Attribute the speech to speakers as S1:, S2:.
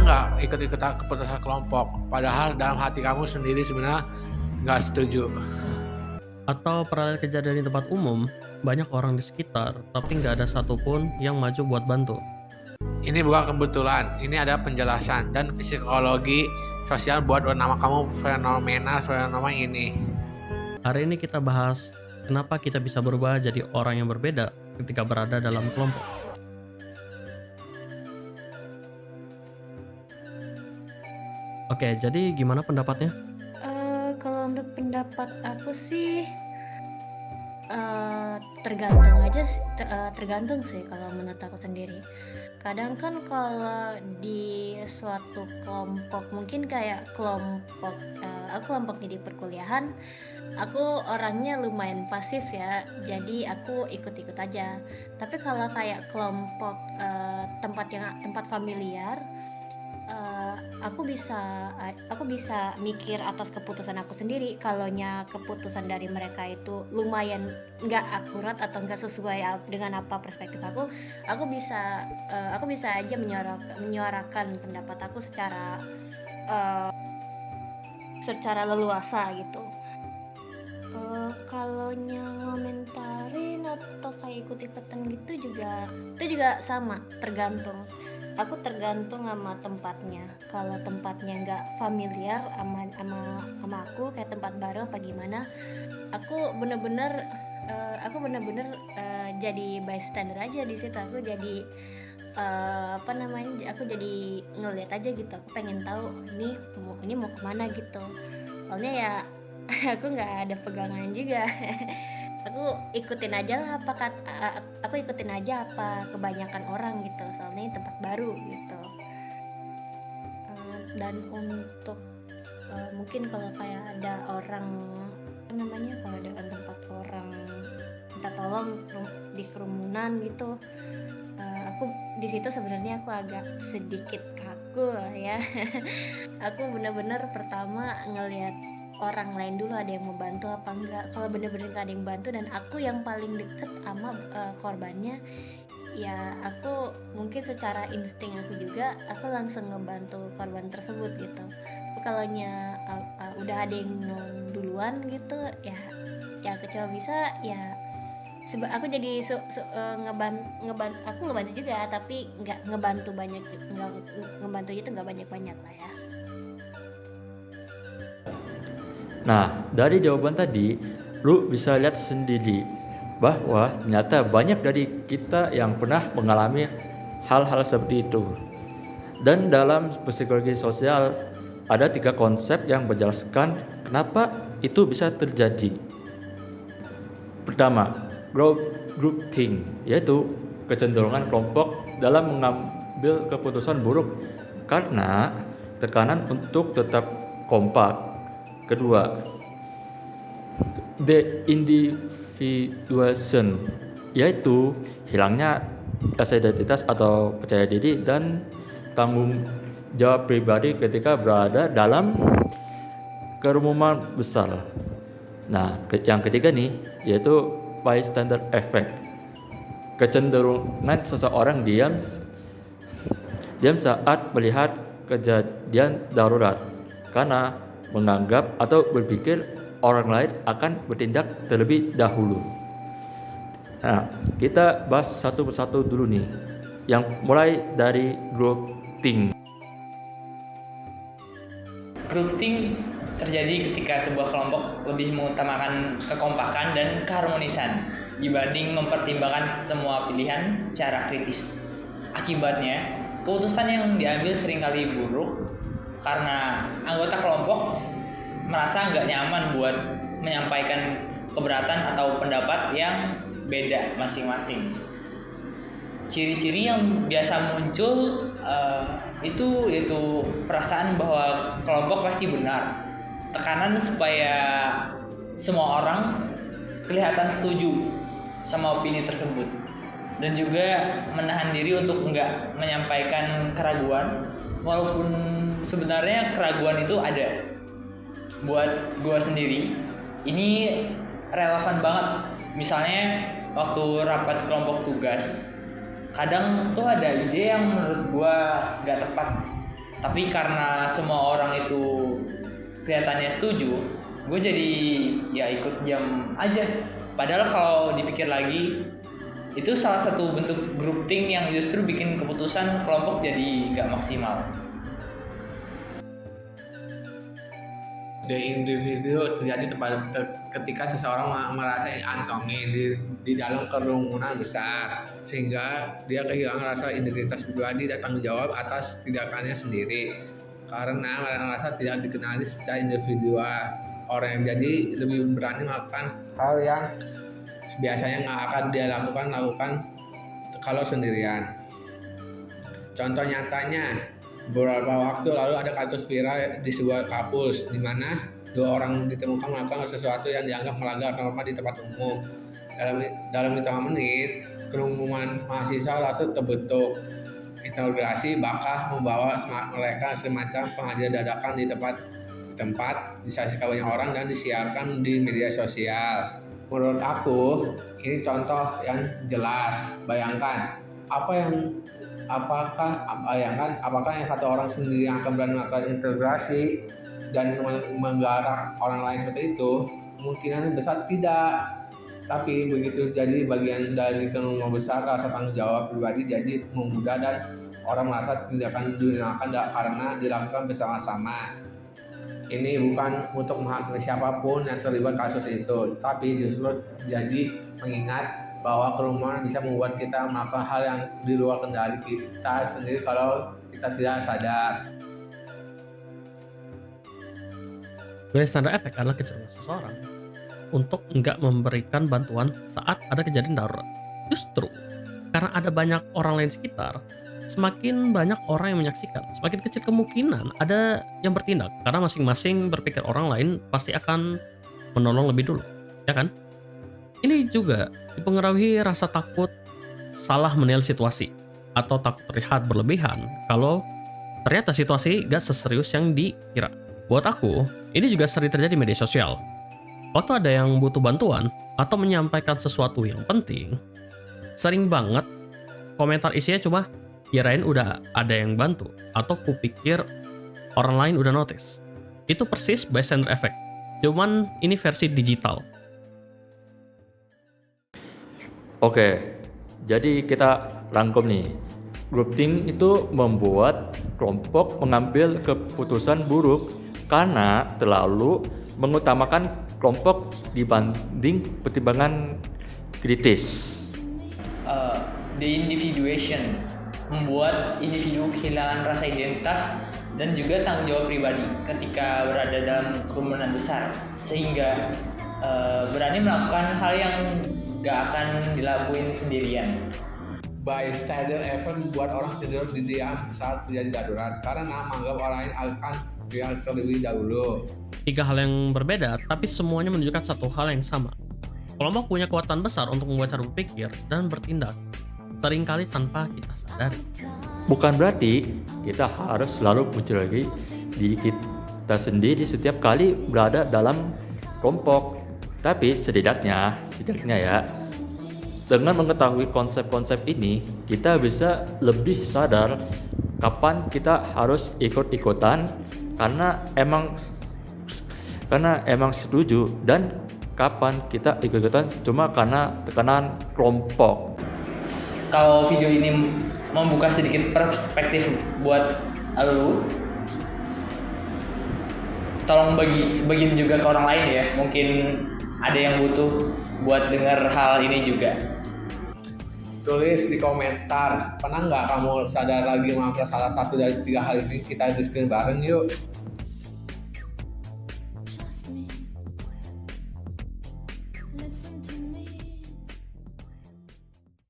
S1: nggak ikut-ikut keputusan kelompok, padahal dalam hati kamu sendiri sebenarnya nggak setuju?
S2: Atau paralel kejadian di tempat umum, banyak orang di sekitar, tapi nggak ada satupun yang maju buat bantu.
S1: Ini bukan kebetulan, ini ada penjelasan dan psikologi sosial buat nama kamu fenomena ini.
S2: Hari ini kita bahas kenapa kita bisa berubah jadi orang yang berbeda ketika berada dalam kelompok. Oke, jadi gimana pendapatnya?
S3: Kalau untuk pendapat aku sih tergantung aja sih, tergantung sih kalau menurut aku sendiri. Kadang kan kalau di suatu kelompok mungkin kayak aku kelompoknya di perkuliahan, aku orangnya lumayan pasif ya, jadi aku ikut-ikut aja. Tapi kalau kayak kelompok tempat familiar, eh, aku bisa mikir atas keputusan aku sendiri. Kalonya keputusan dari mereka itu lumayan nggak akurat atau nggak sesuai dengan apa perspektif aku bisa aja menyuarakan pendapat aku secara leluasa gitu. Kalau ngomentarin atau kayak ikut-ikutan gitu juga sama, tergantung. Aku tergantung sama tempatnya. Kalau tempatnya nggak familiar sama aku, kayak tempat baru apa gimana, aku bener-bener jadi bystander aja di situ. Aku jadi aku jadi ngeliat aja gitu. Aku pengen tahu ini mau kemana gitu. Soalnya ya aku nggak ada pegangan juga. Aku ikutin aja apa kebanyakan orang gitu, soalnya ini tempat baru gitu. Dan untuk mungkin kalau kayak ada orang kalau ada tempat orang minta tolong di kerumunan gitu, aku di situ sebenarnya aku agak sedikit kaku ya. Aku bener-bener pertama ngelihat orang lain dulu, ada yang mau bantu apa enggak. Kalau bener-bener gak ada yang bantu dan aku yang paling deket sama korbannya, ya aku mungkin secara insting aku langsung ngebantu korban tersebut gitu. Tapi kalau udah ada yang nolong duluan gitu, ya kecoa bisa ya aku jadi aku ngebantu juga, tapi nggak ngebantu banyak, nggak ngebantu itu nggak banyak lah ya.
S4: Nah, dari jawaban tadi, lu bisa lihat sendiri bahwa ternyata banyak dari kita yang pernah mengalami hal-hal seperti itu. Dan dalam psikologi sosial ada 3 konsep yang menjelaskan kenapa itu bisa terjadi. Pertama, groupthink, yaitu kecenderungan kelompok dalam mengambil keputusan buruk karena tekanan untuk tetap kompak. Kedua, de-individuation, yaitu hilangnya rasa identitas atau percaya diri dan tanggung jawab pribadi ketika berada dalam kerumunan besar. Nah, yang ketiga nih, yaitu bystander effect, kecenderungan seseorang diam saat melihat kejadian darurat karena menganggap atau berpikir orang lain akan bertindak terlebih dahulu. Nah, kita bahas satu persatu dulu nih. Yang mulai dari groupthink.
S5: Groupthink terjadi ketika sebuah kelompok lebih mengutamakan kekompakan dan keharmonisan dibanding mempertimbangkan semua pilihan secara kritis. Akibatnya, keputusan yang diambil seringkali buruk karena anggota kelompok merasa nggak nyaman buat menyampaikan keberatan atau pendapat yang beda masing-masing. Ciri-ciri yang biasa muncul itu perasaan bahwa kelompok pasti benar, tekanan supaya semua orang kelihatan setuju sama opini tersebut, dan juga menahan diri untuk nggak menyampaikan keraguan, walaupun sebenarnya keraguan itu ada. Buat gue sendiri, ini relevan banget. Misalnya waktu rapat kelompok tugas, kadang tuh ada ide yang menurut gue gak tepat, Tapi karena semua orang itu kelihatannya setuju, gue jadi ya ikut diam aja. Padahal kalau dipikir lagi, itu salah satu bentuk grouping yang justru bikin keputusan kelompok jadi gak maksimal.
S1: The individu terjadi ketika seseorang merasa antongin di dalam kerumunan besar, sehingga dia kehilangan rasa identitas pribadi dan tanggung jawab atas tindakannya sendiri karena merasa tidak dikenali secara individual. Orang yang jadi lebih berani melakukan hal yang biasanya nggak akan dia lakukan kalau sendirian. Contoh nyatanya, beberapa waktu lalu ada kasus viral di sebuah kampus di mana 2 orang ditemukan melakukan sesuatu yang dianggap melanggar norma di tempat umum. Dalam hitungan menit, kerumunan mahasiswa langsung terbentuk. Interogasi bakal membawa mereka semacam pengajian dadakan di tempat disaksikan banyak orang dan disiarkan di media sosial. Menurut aku, ini contoh yang jelas. Bayangkan, apakah yang satu orang sendiri yang akan berani melakukan integrasi dan menggarap orang lain seperti itu? Kemungkinan besar tidak. Tapi begitu jadi bagian dari kerumunan besar, rasa tanggung jawab pribadi jadi memudah dan orang merasa tindakan digunakan karena dilakukan bersama-sama. Ini bukan untuk menghakimi siapapun yang terlibat kasus itu, tapi justru jadi mengingat bahwa kerumunan bisa membuat kita melakukan hal yang di luar kendali kita sendiri kalau kita tidak sadar.
S2: Bystander effect adalah kecenderungan seseorang untuk enggak memberikan bantuan saat ada kejadian darurat. Justru karena ada banyak orang lain sekitar, semakin banyak orang yang menyaksikan, semakin kecil kemungkinan ada yang bertindak karena masing-masing berpikir orang lain pasti akan menolong lebih dulu, ya kan? Ini juga dipengaruhi rasa takut salah menilai situasi atau takut terlihat berlebihan kalau ternyata situasi gak seserius yang dikira. Buat aku, ini juga sering terjadi di media sosial. Waktu ada yang butuh bantuan atau menyampaikan sesuatu yang penting, sering banget komentar isinya cuma kirain udah ada yang bantu atau kupikir orang lain udah notice. Itu persis bystander effect, cuman ini versi digital.
S4: Oke, jadi kita rangkum nih. Grouping itu membuat kelompok mengambil keputusan buruk karena terlalu mengutamakan kelompok dibanding pertimbangan kritis.
S5: De-individuation membuat individu kehilangan rasa identitas dan juga tanggung jawab pribadi ketika berada dalam kerumunan besar, sehingga berani melakukan hal yang gak akan dilakuin sendirian.
S1: Bystander effect membuat orang cenderung diam saat terjadi darurat karena menganggap orang lain akan yang terlebih dahulu.
S2: 3 hal yang berbeda, tapi semuanya menunjukkan satu hal yang sama. Kelompok punya kekuatan besar untuk membuat cara berpikir dan bertindak, seringkali tanpa kita sadari.
S4: Bukan berarti kita harus selalu muncul lagi di kita sendiri setiap kali berada dalam kelompok. Tapi setidaknya ya, dengan mengetahui konsep-konsep ini, kita bisa lebih sadar kapan kita harus ikut-ikutan karena emang setuju, dan kapan kita ikut-ikutan cuma karena tekanan kelompok.
S5: Kalau video ini membuka sedikit perspektif buat lu, tolong bagiin juga ke orang lain ya. Mungkin ada yang butuh buat dengar hal ini juga.
S1: Tulis di komentar, pernah nggak kamu sadar lagi melakukan salah satu dari 3 hal ini? Kita diskusi bareng yuk.